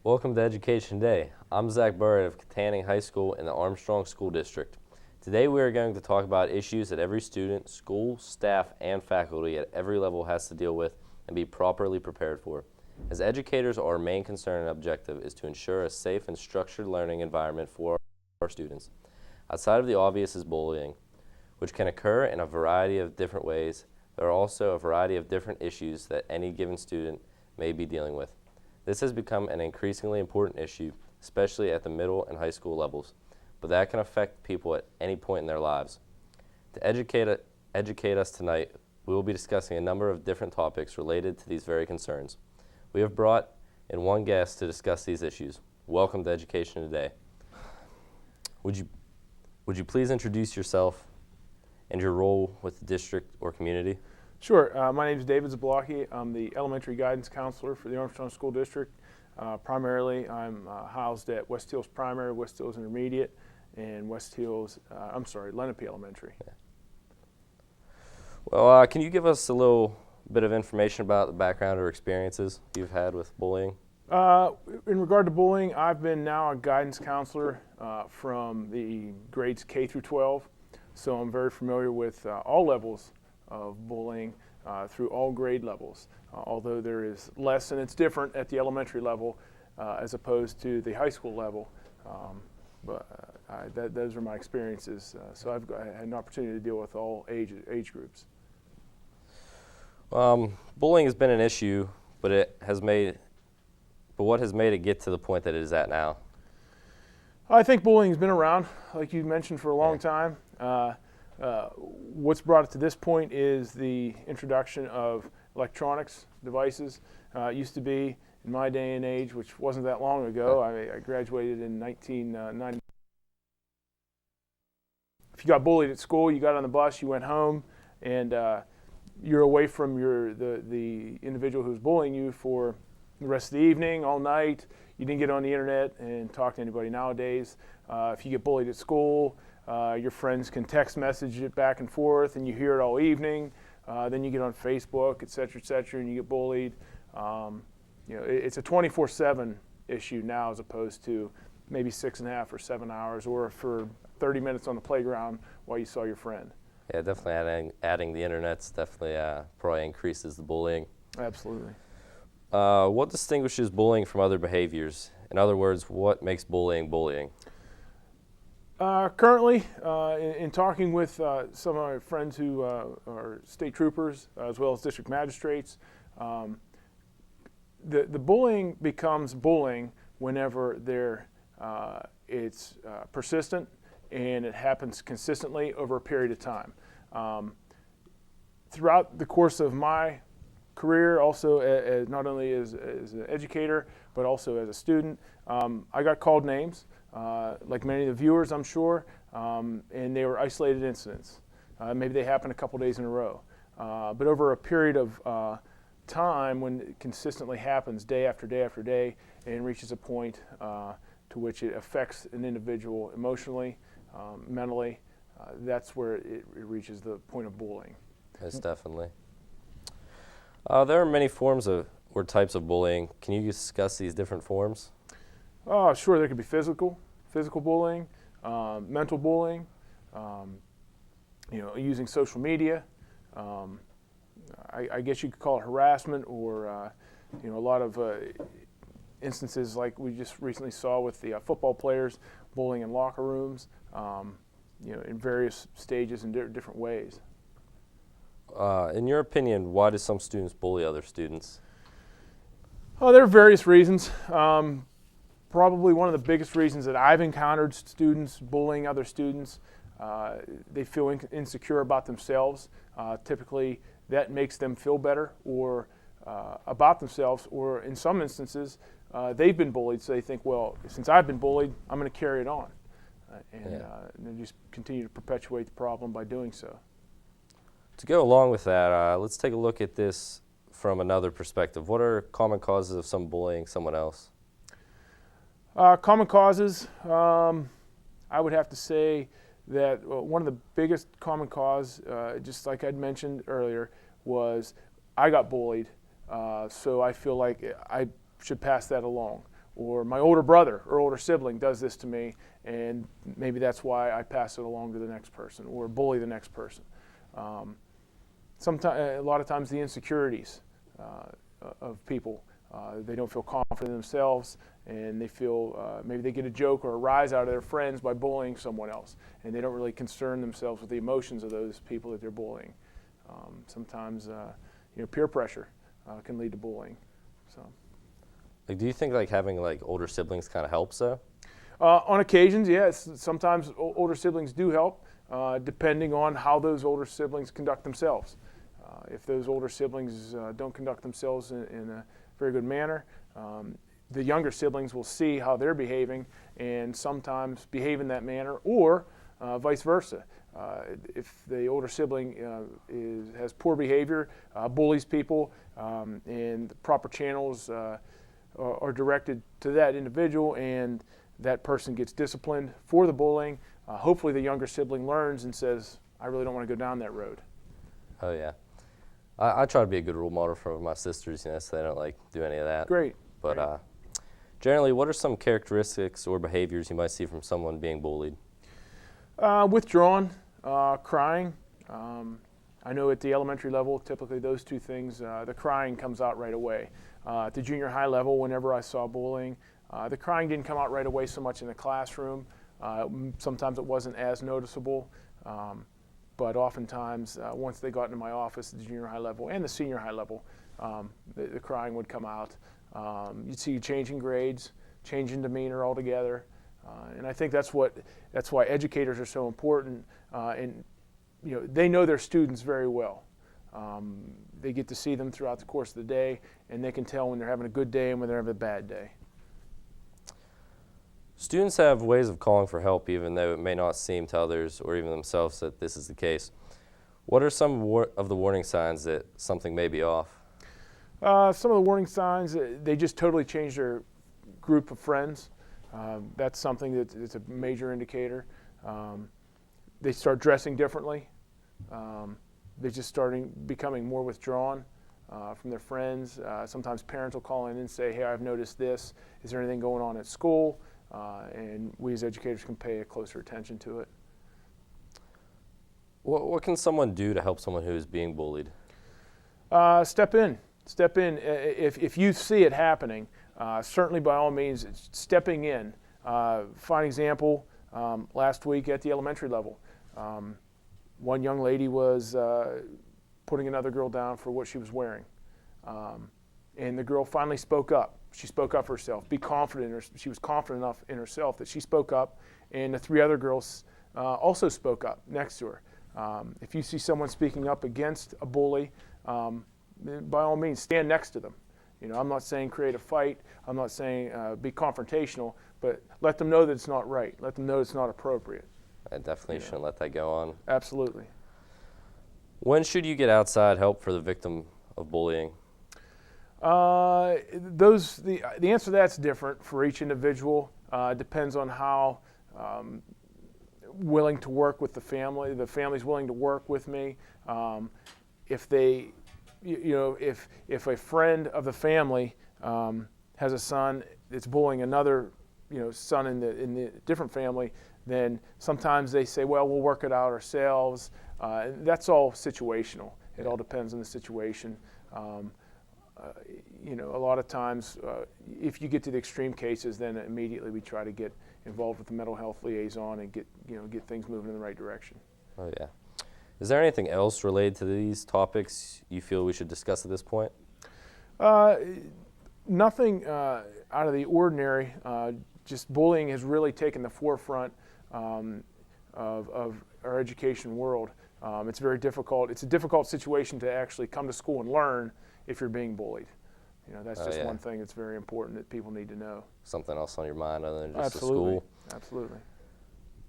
Welcome to Education Day. I'm Zach Burrett of Katanning High School in the Armstrong School District. Today we are going to talk about issues that every student, school, staff, and faculty at every level has to deal with and be properly prepared for. As educators, our main concern and objective is to ensure a safe and structured learning environment for our students. Outside of the obvious is bullying, which can occur in a variety of different ways. There are also a variety of different issues that any given student may be dealing with. This has become an increasingly important issue, especially at the middle and high school levels, but that can affect people at any point in their lives. To educate us tonight, we will be discussing a number of different topics related to these very concerns. We have brought in one guest to discuss these issues. Welcome to Education Today. Would you please introduce yourself and your role with the district or community? Sure. My name is David Zablocki. I'm the elementary guidance counselor for the Armstrong School District. Primarily, I'm housed at West Hills Primary, West Hills Intermediate, and Lenape Elementary. Yeah. Well, can you give us a little bit of information about the background or experiences you've had with bullying? In regard to bullying, I've been now a guidance counselor from the grades K through 12, so I'm very familiar with all levels of bullying through all grade levels, although there is less and it's different at the elementary level as opposed to the high school level. Those are my experiences, so I've had an opportunity to deal with all age groups. Bullying has been an issue, but what has made it get to the point that it is at now? I think bullying's been around, like you mentioned, for a long time. What's brought it to this point is the introduction of electronics devices. It used to be, in my day and age, which wasn't that long ago, I graduated in 1990. If you got bullied at school, you got on the bus, you went home, and you're away from the individual who's bullying you for the rest of the evening, all night. You didn't get on the internet and talk to anybody nowadays. If you get bullied at school, your friends can text message it back and forth, and you hear it all evening. Then you get on Facebook, et cetera, and you get bullied. It's a 24/7 issue now, as opposed to maybe 6.5 or 7 hours, or for 30 minutes on the playground while you saw your friend. Yeah, definitely adding the internet's definitely probably increases the bullying. Absolutely. What distinguishes bullying from other behaviors? In other words, what makes bullying bullying? Currently, in talking with some of my friends who are state troopers as well as district magistrates, the bullying becomes bullying whenever it's persistent and it happens consistently over a period of time. Throughout the course of my career, also not only as an educator but also as a student, I got called names. Like many of the viewers, I'm sure, and they were isolated incidents. Maybe they happened a couple days in a row. But over a period of time, when it consistently happens day after day after day, and reaches a point to which it affects an individual emotionally, mentally, that's where it reaches the point of bullying. Yes, definitely. There are many forms or types of bullying. Can you discuss these different forms? Oh, sure. There could be physical bullying, mental bullying, using social media. I guess you could call it harassment, or a lot of instances like we just recently saw with the football players bullying in locker rooms, in various stages and different ways. In your opinion, why do some students bully other students? Oh, there are various reasons. Probably one of the biggest reasons that I've encountered students bullying other students, they feel insecure about themselves. Typically, that makes them feel better or about themselves, or in some instances, they've been bullied, so they think, well, since I've been bullied, I'm going to carry it on. And they just continue to perpetuate the problem by doing so. To go along with that, let's take a look at this from another perspective. What are common causes of some bullying someone else? Common causes, I would have to say that one of the biggest common cause, just like I'd mentioned earlier, was I got bullied, so I feel like I should pass that along. or my older brother or older sibling does this to me, and maybe that's why I pass it along to the next person or bully the next person. A lot of times the insecurities of people, they don't feel confident in themselves, and they feel maybe they get a joke or a rise out of their friends by bullying someone else, and they don't really concern themselves with the emotions of those people that they're bullying. Sometimes peer pressure can lead to bullying. So, Like, do you think like having like older siblings kind of helps though? on occasions, yes. Sometimes older siblings do help, depending on how those older siblings conduct themselves. If those older siblings don't conduct themselves in a very good manner, the younger siblings will see how they're behaving and sometimes behave in that manner, or vice versa. If the older sibling has poor behavior, bullies people, and the proper channels are directed to that individual, and that person gets disciplined for the bullying, hopefully the younger sibling learns and says, I really don't want to go down that road. Oh yeah. I try to be a good role model for my sisters, so they don't like do any of that. Great. But Great. Generally, what are some characteristics or behaviors you might see from someone being bullied? Withdrawn, crying. I know at the elementary level, typically those two things, the crying comes out right away. At the junior high level, whenever I saw bullying, the crying didn't come out right away so much in the classroom. Sometimes it wasn't as noticeable. But oftentimes, once they got into my office at the junior high level and the senior high level, the crying would come out. You'd see changing grades, change in demeanor altogether, and I think that's why educators are so important. And they know their students very well. They get to see them throughout the course of the day, and they can tell when they're having a good day and when they're having a bad day. Students have ways of calling for help even though it may not seem to others or even themselves that this is the case. What are some of the warning signs that something may be off? Some of the warning signs, they just totally change their group of friends. That's something that's a major indicator. They start dressing differently. They're just becoming more withdrawn from their friends. Sometimes parents will call in and say, hey, I've noticed this. Is there anything going on at school? And we as educators can pay a closer attention to it. What can someone do to help someone who is being bullied? Step in. Step in. If you see it happening, certainly by all means, stepping in. Fine example, last week at the elementary level, one young lady was putting another girl down for what she was wearing. And the girl finally spoke up. She spoke up for herself. Be confident. She was confident enough in herself that she spoke up, and the three other girls also spoke up next to her. If you see someone speaking up against a bully, by all means, stand next to them. I'm not saying create a fight. I'm not saying be confrontational, but let them know that it's not right. Let them know it's not appropriate. I definitely shouldn't let that go on. Absolutely. When should you get outside help for the victim of bullying? The answer to that's different for each individual. Depends on how willing to work with the family. The family's willing to work with me. If they, if a friend of the family has a son that's bullying another, son in the different family, then sometimes they say, well, we'll work it out ourselves. That's all situational. It all depends on the situation. A lot of times, if you get to the extreme cases, then immediately we try to get involved with the mental health liaison and get things moving in the right direction. Oh yeah. Is there anything else related to these topics you feel we should discuss at this point? Nothing out of the ordinary. Just bullying has really taken the forefront of our education world. It's very difficult. It's a difficult situation to actually come to school and learn if you're being bullied. That's just one thing that's very important that people need to know. Something else on your mind other than just Absolutely. the school? Absolutely.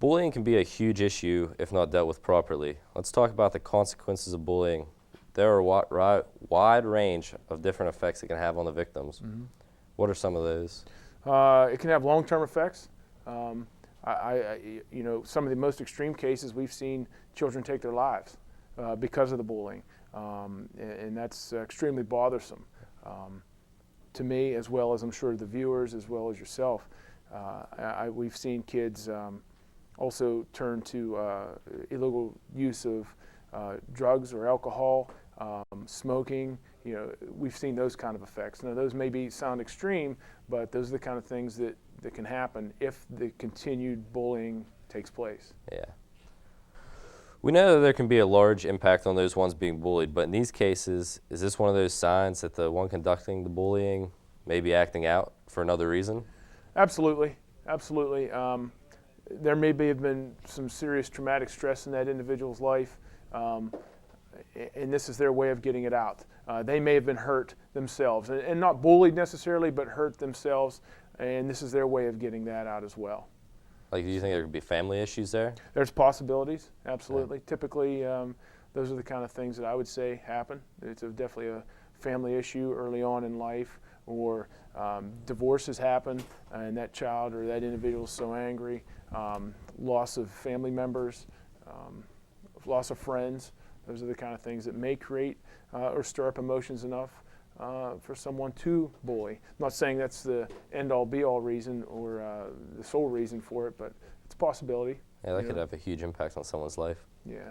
Bullying can be a huge issue if not dealt with properly. Let's talk about the consequences of bullying. There are a wide range of different effects it can have on the victims. Mm-hmm. What are some of those? It can have long-term effects. Some of the most extreme cases we've seen children take their lives because of the bullying, and that's extremely bothersome. to me, as well as I'm sure the viewers, as well as yourself. We've seen kids also turn to illegal use of drugs or alcohol, smoking. You know, we've seen those kind of effects. Now, those may sound extreme, but those are the kind of things that can happen if the continued bullying takes place. Yeah. We know that there can be a large impact on those ones being bullied, but in these cases, is this one of those signs that the one conducting the bullying may be acting out for another reason? Absolutely, absolutely. There may have been some serious traumatic stress in that individual's life, and this is their way of getting it out. They may have been hurt themselves, and not bullied necessarily, but hurt themselves, and this is their way of getting that out as well. Like, do you think there could be family issues there? There's possibilities, absolutely. Yeah. Typically, those are the kind of things that I would say happen. It's definitely a family issue early on in life, or divorce has happened, and that child or that individual is so angry, loss of family members, loss of friends. Those are the kind of things that may create or stir up emotions enough for someone to bully. I'm not saying that's the end-all be-all reason or the sole reason for it, but it's a possibility. Yeah, that could have a huge impact on someone's life. Yeah.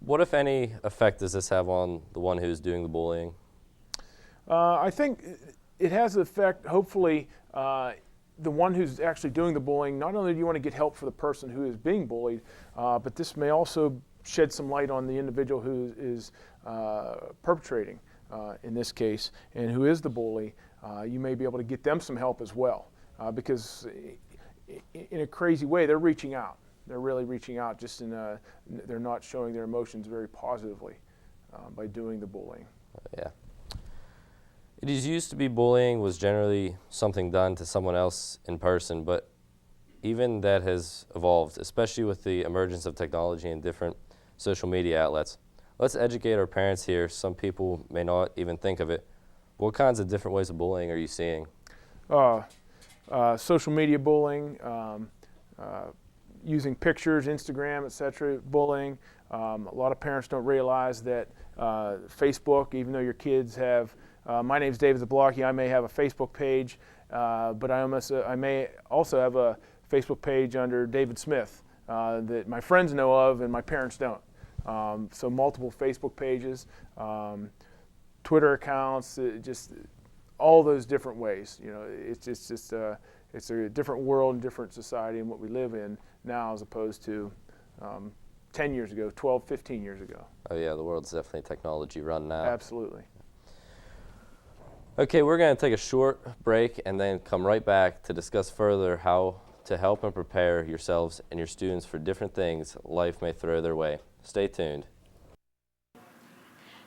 What, if any, effect does this have on the one who's doing the bullying? I think it has an effect, hopefully, the one who's actually doing the bullying. Not only do you want to get help for the person who is being bullied, but this may also shed some light on the individual who is perpetrating, in this case, and who is the bully. You may be able to get them some help as well, because in a crazy way, they're reaching out. They're really reaching out, just they're not showing their emotions very positively by doing the bullying. Yeah. It is used to be bullying was generally something done to someone else in person, but even that has evolved, especially with the emergence of technology and different social media outlets. Let's educate our parents here. Some people may not even think of it. What kinds of different ways of bullying are you seeing? Social media bullying, using pictures, Instagram, etc., bullying. A lot of parents don't realize that Facebook, even though your kids have, my name's David Zablocki, I may have a Facebook page, but I may also have a Facebook page under David Smith that my friends know of and my parents don't. So multiple Facebook pages, Twitter accounts, just all those different ways. You know, it's a different world and different society in what we live in now as opposed to 10 years ago, 12, 15 years ago. Oh yeah, the world's definitely technology run now. Absolutely. Okay, we're going to take a short break and then come right back to discuss further how to help and prepare yourselves and your students for different things life may throw their way. Stay tuned.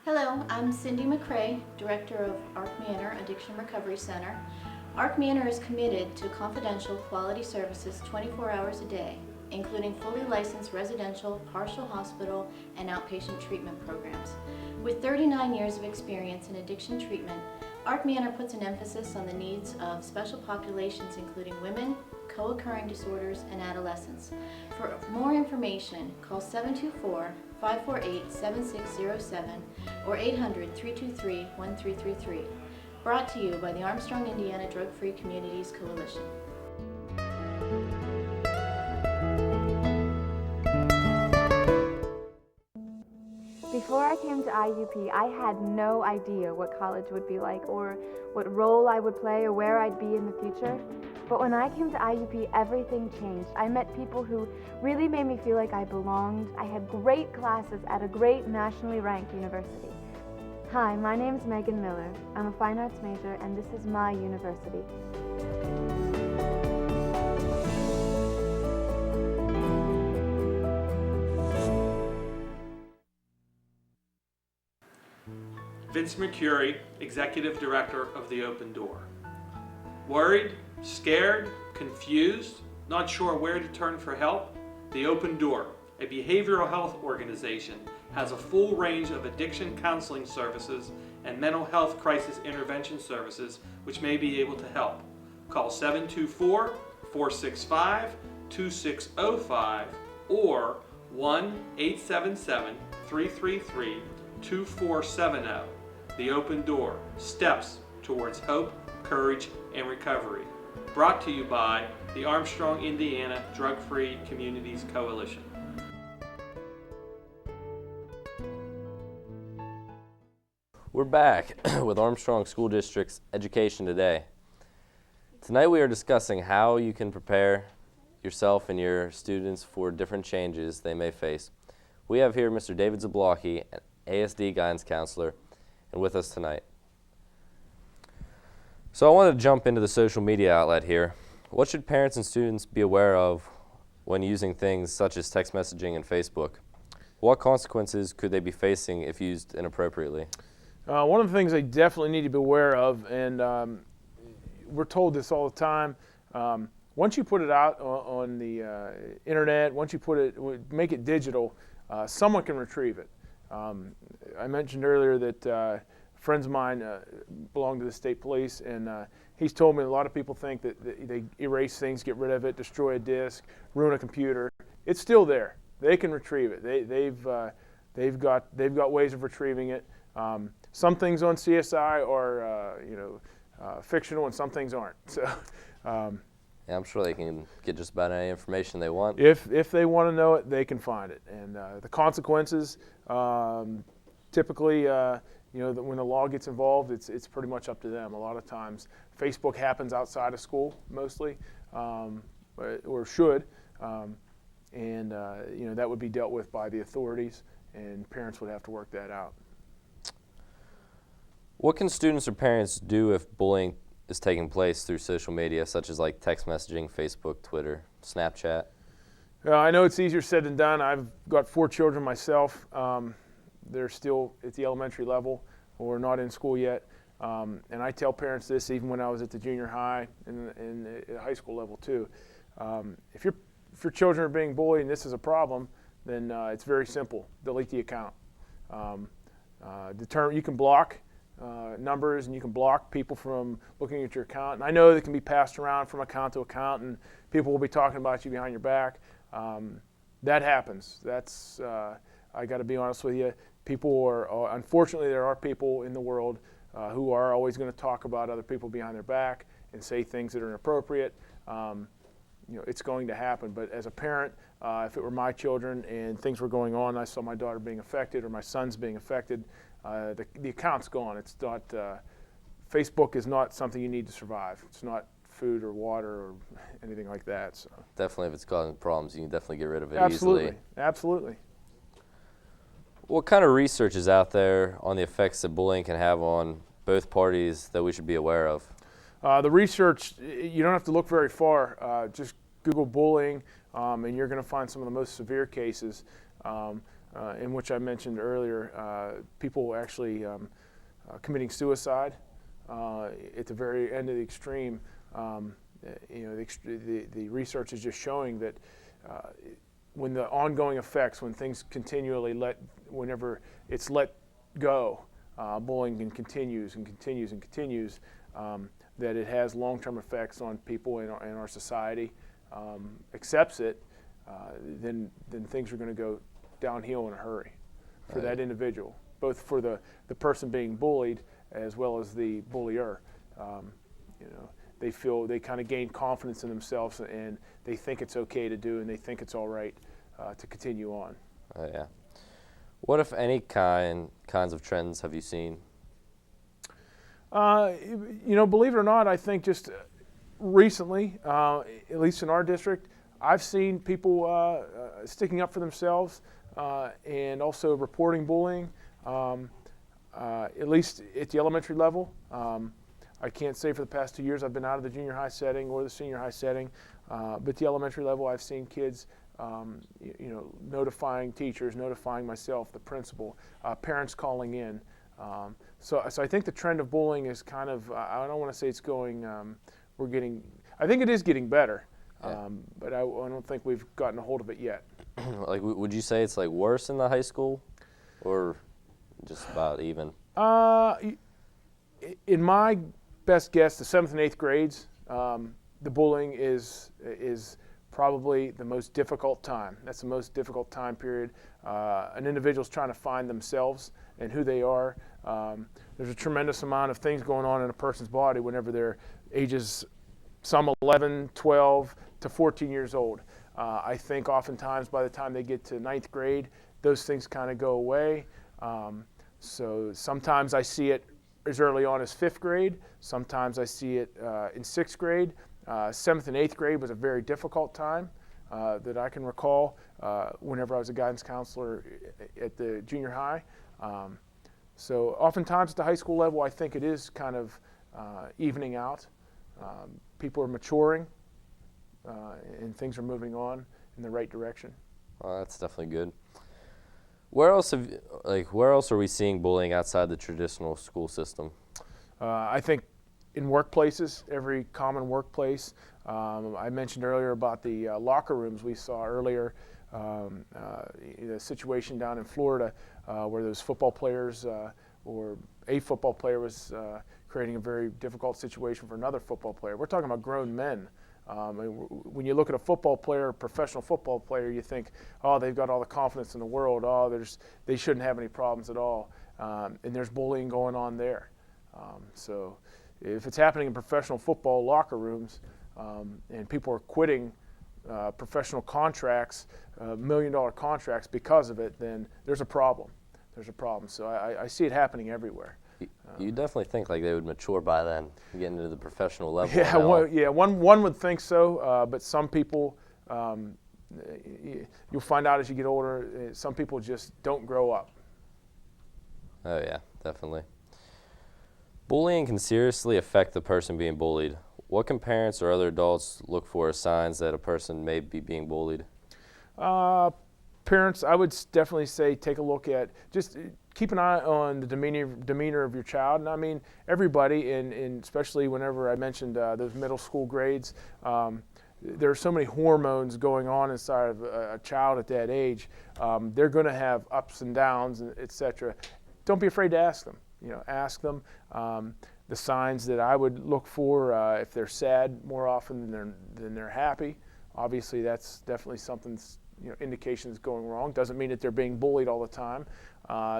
Hello, I'm Cindy McCrae, Director of Arc Manor Addiction Recovery Center. Arc Manor is committed to confidential quality services 24 hours a day, including fully licensed residential, partial hospital, and outpatient treatment programs. With 39 years of experience in addiction treatment, Arc Manor puts an emphasis on the needs of special populations including women, co-occurring disorders, and adolescents. For more information, call 724-548-7607 or 800-323-1333. Brought to you by the Armstrong Indiana Drug-Free Communities Coalition. Before I came to IUP, I had no idea what college would be like or what role I would play or where I'd be in the future. But when I came to IUP, everything changed. I met people who really made me feel like I belonged. I had great classes at a great nationally ranked university. Hi, my name is Megan Miller. I'm a fine arts major, and this is my university. Vince Mercuri, Executive Director of the Open Door. Worried, scared, confused, not sure where to turn for help? The Open Door, a behavioral health organization, has a full range of addiction counseling services and mental health crisis intervention services which may be able to help. Call 724-465-2605 or 1-877-333-2470. The Open Door, steps towards hope, courage, and recovery. Brought to you by the Armstrong, Indiana Drug-Free Communities Coalition. We're back with Armstrong School District's Education Today. Tonight we are discussing how you can prepare yourself and your students for different changes they may face. We have here Mr. David Zablocki, an ASD guidance counselor, and with us tonight. So I want to jump into the social media outlet here. What should parents and students be aware of when using things such as text messaging and Facebook? What consequences could they be facing if used inappropriately? One of the things they definitely need to be aware of, and we're told this all the time, once you put it out on the internet, once you make it digital, someone can retrieve it. I mentioned earlier that friends of mine belong to the state police, and he's told me a lot of people think that they erase things, get rid of it, destroy a disk, ruin a computer. It's still there. They can retrieve it. They've got ways of retrieving it. Some things on CSI are fictional, and some things aren't. So, yeah, I'm sure they can get just about any information they want. If they want to know it, they can find it. And the consequences, typically, when the law gets involved, it's pretty much up to them. A lot of times, Facebook happens outside of school, mostly, or should, and that would be dealt with by the authorities, and parents would have to work that out. What can students or parents do if bullying is taking place through social media, such as like text messaging, Facebook, Twitter, Snapchat? I know it's easier said than done. I've got 4 children myself. They're still at the elementary level or not in school yet. And I tell parents this even when I was at the junior high and at high school level too. If your children are being bullied and this is a problem, then it's very simple. Delete the account. You can block numbers, and you can block people from looking at your account. And I know that can be passed around from account to account, and people will be talking about you behind your back. That happens. That's I got to be honest with you. People are unfortunately, there are people in the world who are always going to talk about other people behind their back and say things that are inappropriate. It's going to happen. But as a parent, if it were my children and things were going on, I saw my daughter being affected or my son's being affected, the account's gone. It's not. Facebook is not something you need to survive. It's not food or water or anything like that. So Definitely, if it's causing problems, you can definitely get rid of it absolutely, easily. Absolutely. What kind of research is out there on the effects that bullying can have on both parties that we should be aware of? The research, you don't have to look very far. Just Google bullying, and you're going to find some of the most severe cases, in which I mentioned earlier, people actually committing suicide at the very end of the extreme. The research is just showing that when the ongoing effects, when things continually whenever it's let go, bullying continues and continues and continues, that it has long-term effects on people in our society. Accepts it, then things are going to go downhill in a hurry for that individual, both for the person being bullied as well as the bullier. They kind of gain confidence in themselves, and they think it's okay to do, and they think it's all right to continue on. Yeah. What, if any, kinds of trends have you seen? Believe it or not, I think just recently, at least in our district, I've seen people sticking up for themselves and also reporting bullying, at least at the elementary level. I can't say for the past 2 years I've been out of the junior high setting or the senior high setting, but the elementary level I've seen kids notifying teachers, notifying myself, the principal, parents calling in. So I think the trend of bullying is kind of, I don't want to say it's going, I think it is getting better, but I don't think we've gotten a hold of it yet. Like, would you say it's like worse in the high school, or just about even? In my best guess, the 7th and 8th grades, the bullying is probably the most difficult time. That's the most difficult time period. An individual's trying to find themselves and who they are. There's a tremendous amount of things going on in a person's body whenever they're ages, some 11, 12 to 14 years old. I think oftentimes by the time they get to 9th grade, those things kind of go away. So sometimes I see it as early on as 5th grade. Sometimes I see it in 6th grade. 7th and 8th grade was a very difficult time that I can recall whenever I was a guidance counselor at the junior high. So oftentimes at the high school level, I think it is kind of evening out. People are maturing and things are moving on in the right direction. Well, that's definitely good. Where else are we seeing bullying outside the traditional school system? I think in workplaces, every common workplace. I mentioned earlier about the locker rooms we saw earlier, the situation down in Florida where those football players or a football player was creating a very difficult situation for another football player. We're talking about grown men. When you look at a football player, a professional football player, you think, oh, they've got all the confidence in the world. Oh, they shouldn't have any problems at all. And there's bullying going on there. So if it's happening in professional football locker rooms and people are quitting professional contracts, $1 million contracts because of it, then there's a problem. There's a problem. So I see it happening everywhere. You definitely think like they would mature by then, getting into the professional level. Yeah, one would think so, but some people, you'll find out as you get older, some people just don't grow up. Oh yeah, definitely. Bullying can seriously affect the person being bullied. What can parents or other adults look for as signs that a person may be being bullied? Parents, I would definitely say take a look at, just keep an eye on the demeanor of your child. And I mean, everybody, and especially whenever I mentioned those middle school grades, there are so many hormones going on inside of a child at that age. They're going to have ups and downs, etc. Don't be afraid to ask them. Ask them the signs that I would look for. If they're sad more often than they're happy, obviously that's definitely something. Indications going wrong. Doesn't mean that they're being bullied all the time.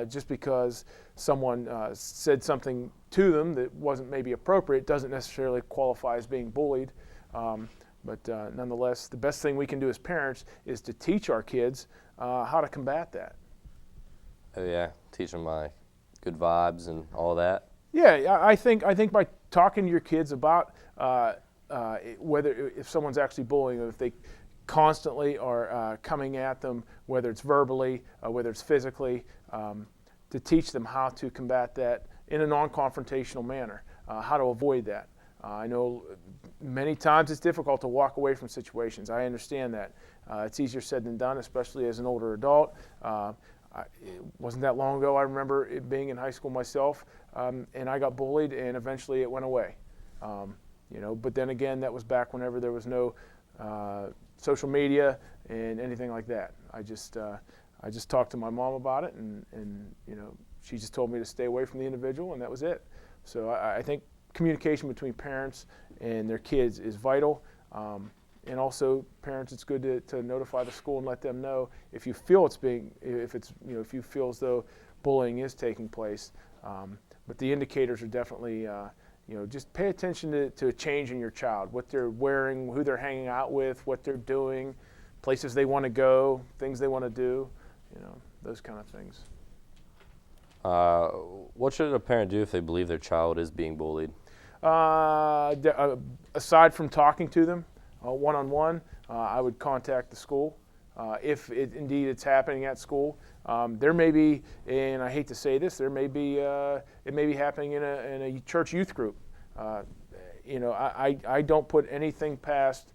Just because someone said something to them that wasn't maybe appropriate doesn't necessarily qualify as being bullied. But nonetheless, the best thing we can do as parents is to teach our kids how to combat that. Oh yeah, teach them good vibes and all that. Yeah, I think by talking to your kids about whether if someone's actually bullying them, if they constantly are coming at them, whether it's verbally, whether it's physically, to teach them how to combat that in a non-confrontational manner, how to avoid that. I know many times it's difficult to walk away from situations. I understand that. It's easier said than done, especially as an older adult. It wasn't that long ago, I remember it being in high school myself, and I got bullied, and eventually it went away. But then again, that was back whenever there was no social media and anything like that. I just talked to my mom about it, and she just told me to stay away from the individual, and that was it. So I think communication between parents and their kids is vital, and also parents, it's good to notify the school and let them know if you feel if you feel as though bullying is taking place. But the indicators are definitely just pay attention to a change in your child, what they're wearing, who they're hanging out with, what they're doing, places they want to go, things they want to do, those kind of things. What should a parent do if they believe their child is being bullied? Aside from talking to them one-on-one, I would contact the school. If indeed it's happening at school, there may be, and I hate to say this, it may be happening in a church youth group. I don't put anything past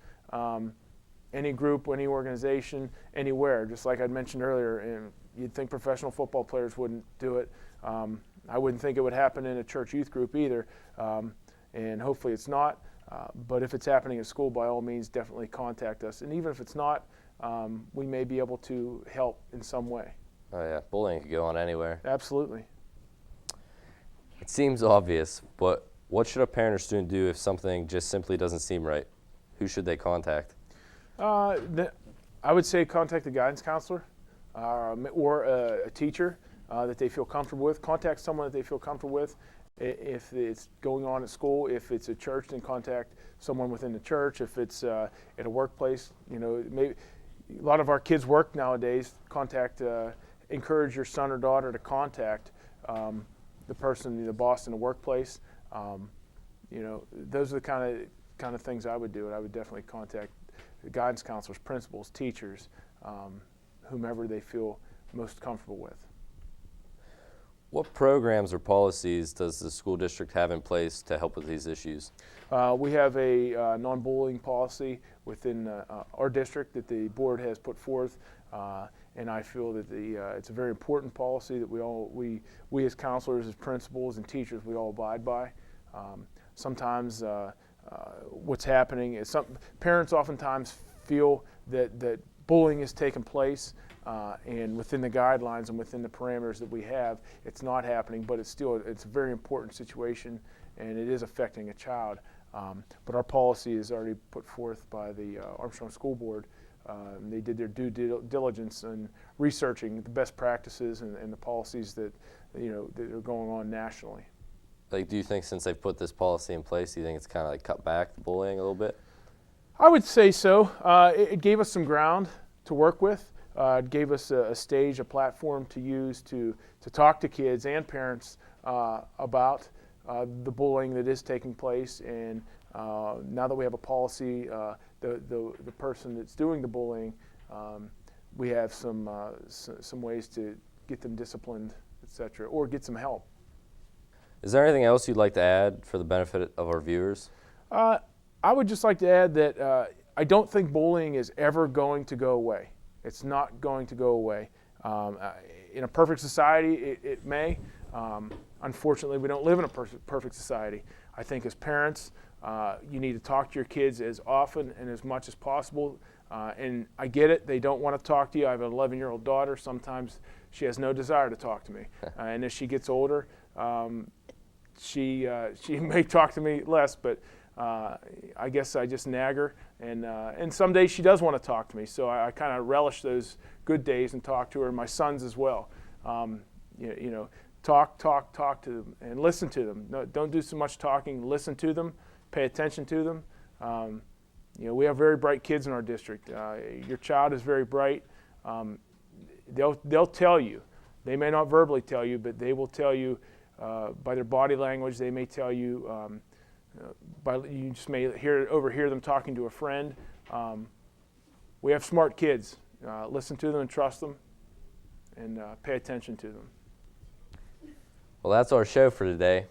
any group, any organization, anywhere. Just like I mentioned earlier, and you'd think professional football players wouldn't do it. I wouldn't think it would happen in a church youth group either, and hopefully it's not. But if it's happening at school, by all means, definitely contact us. And even if it's not, we may be able to help in some way. Oh yeah, bullying could go on anywhere. Absolutely. It seems obvious, but what should a parent or student do if something just simply doesn't seem right? Who should they contact? I would say contact the guidance counselor or a teacher. that they feel comfortable with. Contact someone that they feel comfortable with. If it's going on at school, if it's a church, then contact someone within the church. If it's at a workplace, maybe a lot of our kids work nowadays. Encourage your son or daughter to contact the person, the boss in the workplace. Those are the kind of things I would do. And I would definitely contact the guidance counselors, principals, teachers, whomever they feel most comfortable with. What programs or policies does the school district have in place to help with these issues? We have a non-bullying policy within our district that the board has put forth, and I feel that it's a very important policy that we as counselors, as principals, and teachers, we all abide by. Sometimes what's happening is parents oftentimes feel that bullying is taking place, and within the guidelines and within the parameters that we have, it's not happening, but it's a very important situation, and it is affecting a child. But our policy is already put forth by the Armstrong School Board. They did their due diligence in researching the best practices and the policies that that are going on nationally. Like, do you think since they've put this policy in place, do you think it's kind of like cut back the bullying a little bit? I would say so. It gave us some ground to work with. It gave us a stage, a platform to use to talk to kids and parents about the bullying that is taking place. And now that we have a policy, the person that's doing the bullying, we have some ways to get them disciplined, etc., or get some help. Is there anything else you'd like to add for the benefit of our viewers? I would just like to add that I don't think bullying is ever going to go away. It's not going to go away. In a perfect society, it may. Unfortunately, we don't live in a perfect society. I think as parents, you need to talk to your kids as often and as much as possible. And I get it, they don't want to talk to you. I have an 11-year-old daughter. Sometimes she has no desire to talk to me. And as she gets older, she may talk to me less, but I guess I just nag her, and some days she does want to talk to me, so I kind of relish those good days and talk to her, and my sons as well. Talk to them and listen to them. No, don't do so much talking. Listen to them, pay attention to them. We have very bright kids in our district. Your child is very bright. They'll tell you. They may not verbally tell you, but they will tell you by their body language. They may tell you. You just may overhear them talking to a friend. We have smart kids. Listen to them and trust them, and pay attention to them. Well, that's our show for today.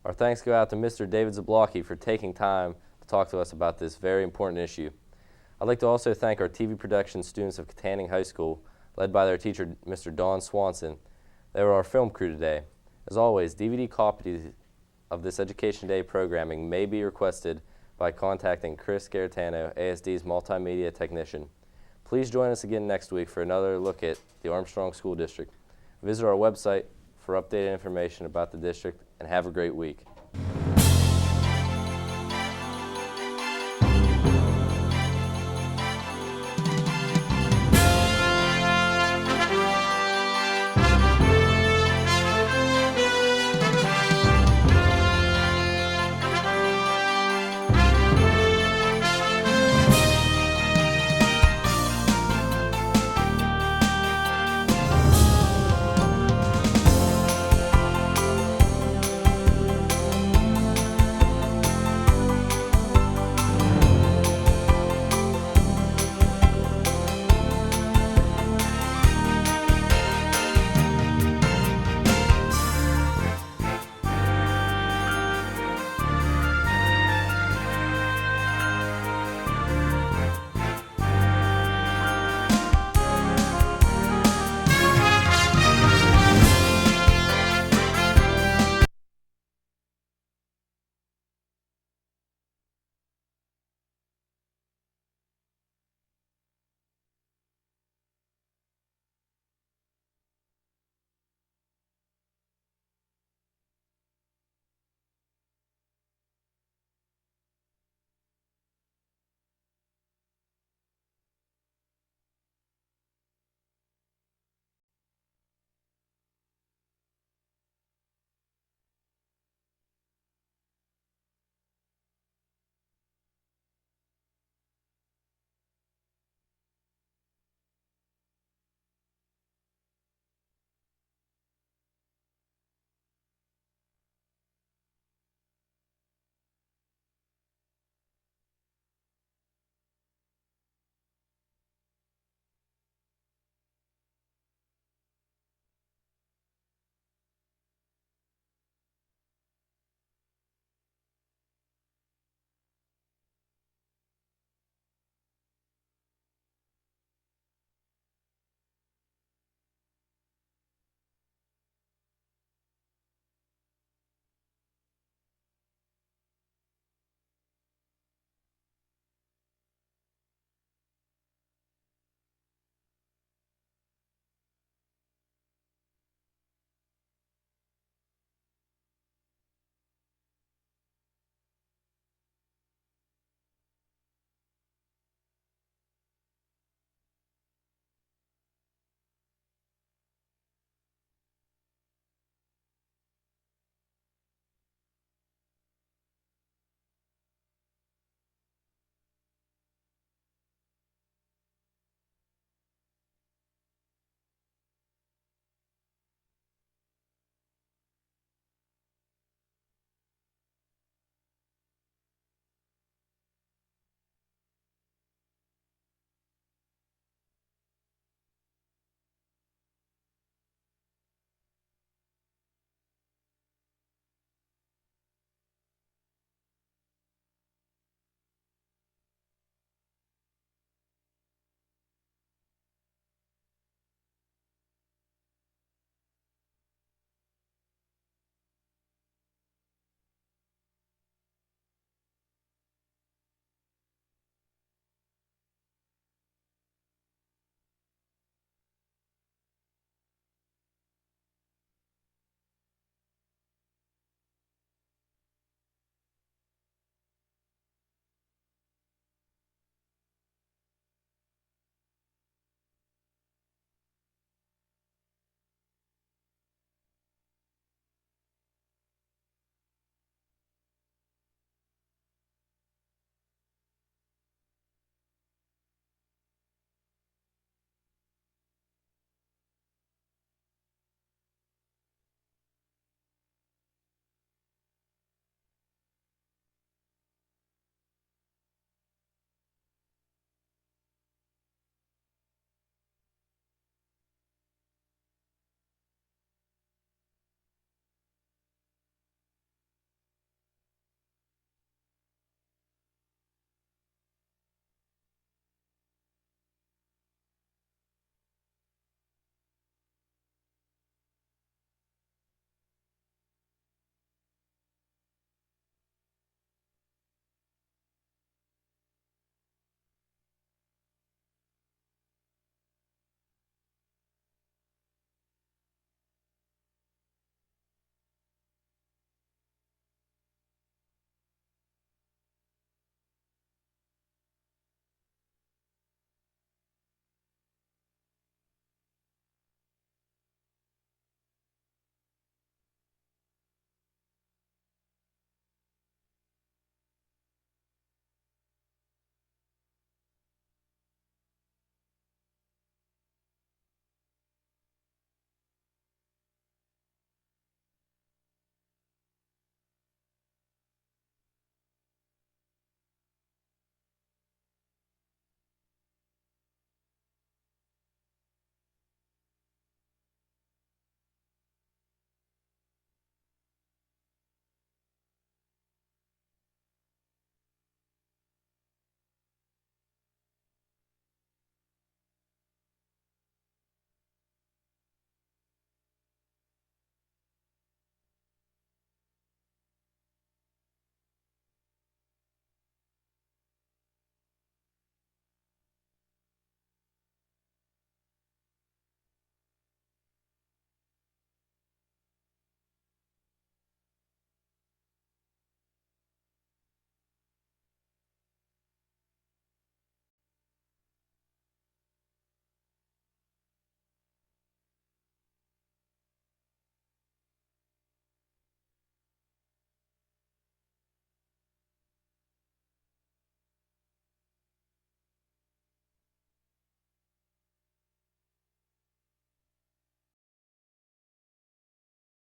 Our thanks go out to Mr. David Zablocki for taking time to talk to us about this very important issue. I'd like to also thank our TV production students of Katanning High School, led by their teacher, Mr. Don Swanson. They were our film crew today. As always, DVD copies of this Education Day programming may be requested by contacting Chris Garetano, ASD's multimedia technician. Please join us again next week for another look at the Armstrong School District. Visit our website for updated information about the district, and have a great week.